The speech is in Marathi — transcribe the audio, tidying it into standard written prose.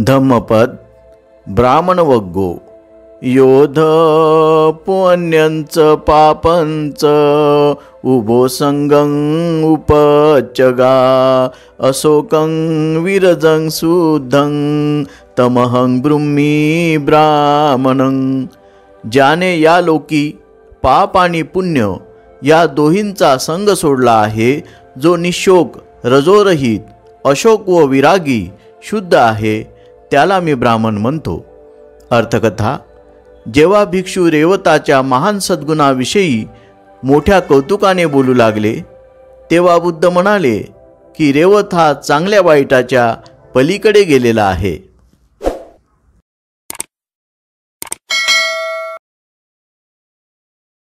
धम्मपद ब्राह्मणवग्गो योध पुण्यंच पापंच उभो संगं उपचगा अशोकं विरजं शुद्धं तमहं ब्रूह्मी ब्राह्मणं। ज्याने या लोकी पाप आणि पुण्य या दोहींचा संग सोडला आहे, जो निशोक रजोरहित अशोक व विरागी शुद्ध आहे, त्याला मी ब्राह्मण म्हणतो। अर्थकथा। जेव्हा भिक्षू रेवताच्या महान सद्गुणाविषयी मोठ्या कौतुकाने बोलू लागले, तेव्हा बुद्ध म्हणाले की रेवत हा चांगल्या वाईटाच्या पलीकडे गेलेला आहे।